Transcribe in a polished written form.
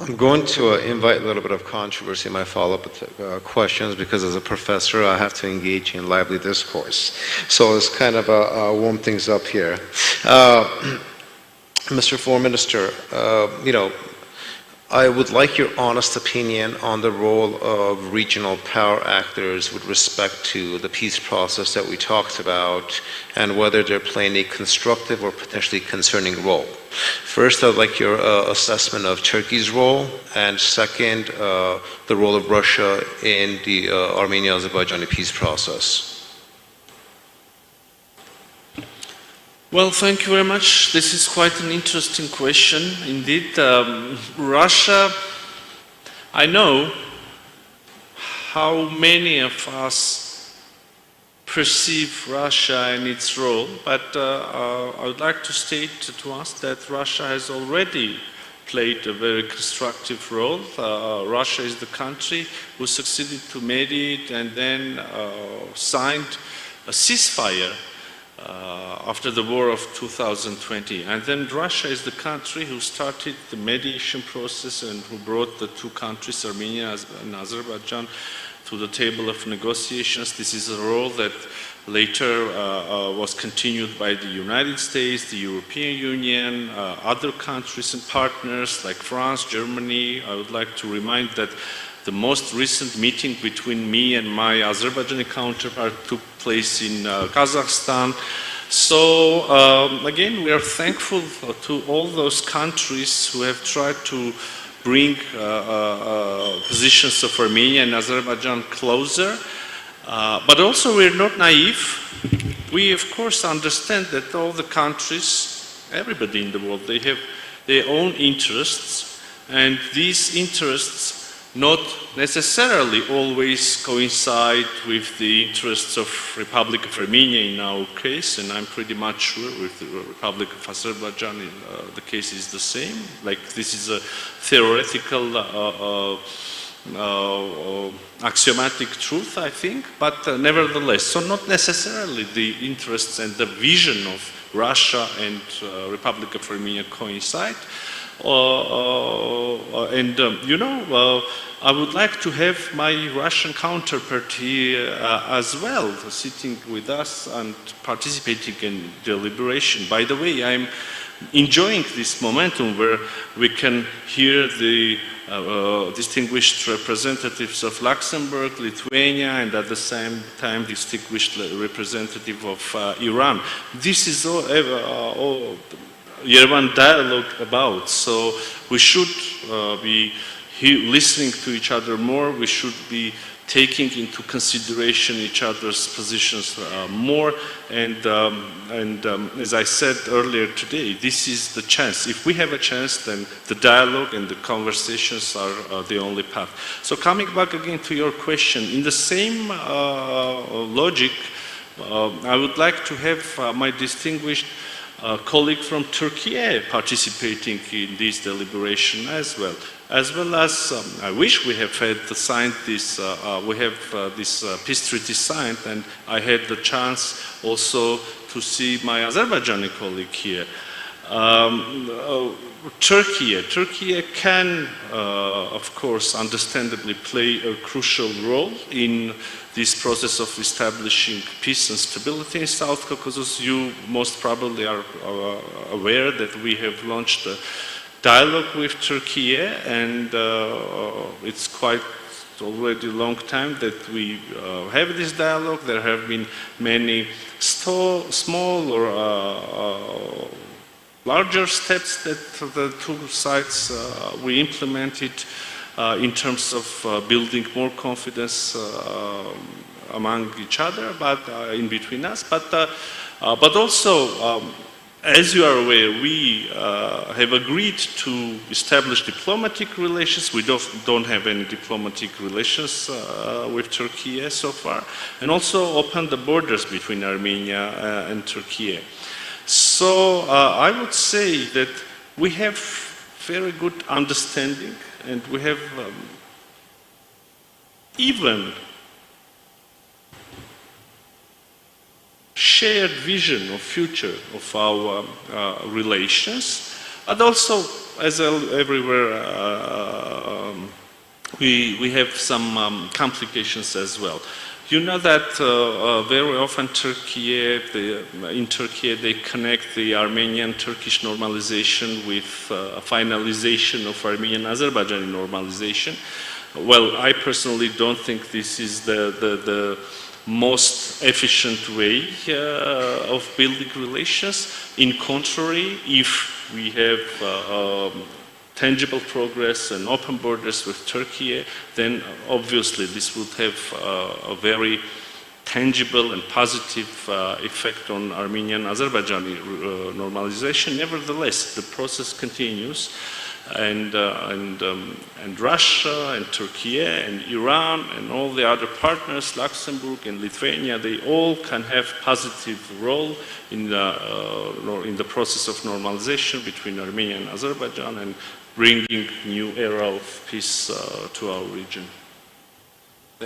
I'm going to invite a little bit of controversy in my follow-up questions because as a professor I have to engage in lively discourse. So it's kind of warm things up here. Mr. Foreign Minister, I would like your honest opinion on the role of regional power actors with respect to the peace process that we talked about and whether they're playing a constructive or potentially concerning role. First, I'd like your assessment of Turkey's role, and second, the role of Russia in the Armenia-Azerbaijani peace process. Well, thank you very much. This is quite an interesting question indeed. Russia, I know how many of us perceive Russia and its role, but I would like to state to us that Russia has already played a very constructive role. Russia is the country who succeeded to mediate and then signed a ceasefire after the war of 2020. And then Russia is the country who started the mediation process and who brought the two countries, Armenia and Azerbaijan, to the table of negotiations. This is a role that later was continued by the United States, the European Union, other countries and partners like France, Germany. I would like to remind that the most recent meeting between me and my Azerbaijani counterpart took place in Kazakhstan. So again, we are thankful to all those countries who have tried to bring positions of Armenia and Azerbaijan closer. But also we're not naive. We of course understand that all the countries, everybody in the world, they have their own interests, and these interests not necessarily always coincide with the interests of Republic of Armenia in our case, and I'm pretty much sure with the Republic of Azerbaijan the case is the same. Like this is a theoretical axiomatic truth, I think, but nevertheless, so not necessarily the interests and the vision of Russia and Republic of Armenia coincide. I would like to have my Russian counterpart here as well, sitting with us and participating in deliberation. By the way, I'm enjoying this momentum where we can hear the distinguished representatives of Luxembourg, Lithuania, and at the same time distinguished representative of Iran. This is all Yerevan dialogue about, so we should be listening to each other more, we should be taking into consideration each other's positions more, and as I said earlier today, this is the chance. If we have a chance, then the dialogue and the conversations are the only path. So coming back again to your question, in the same logic, I would like to have my distinguished colleague from Turkiye participating in this deliberation as well as I wish we have had signed this, we have this peace treaty signed, and I had the chance also to see my Azerbaijani colleague here. Turkey can, of course, understandably play a crucial role in this process of establishing peace and stability in South Caucasus. You most probably are aware that we have launched a dialogue with Turkey, and it's quite already a long time that we have this dialogue. There have been many small or larger steps that the two sides we implemented in terms of building more confidence among each other, but in between us. But also, as you are aware, we have agreed to establish diplomatic relations. We don't have any diplomatic relations with Turkey so far, and also open the borders between Armenia and Turkey. So I would say that we have very good understanding, and we have even shared vision of future of our relations, and also as everywhere, we have some complications as well. You know that very often in Turkey they connect the Armenian-Turkish normalization with finalization of Armenian-Azerbaijani normalization. Well, I personally don't think this is the most efficient way of building relations. In contrary, if we have tangible progress and open borders with Turkey, then obviously this would have a very tangible and positive effect on Armenian-Azerbaijani normalization. Nevertheless, the process continues, and Russia and Turkey and Iran and all the other partners, Luxembourg and Lithuania, they all can have positive role in the process of normalization between Armenia and Azerbaijan and bringing new era of peace to our region.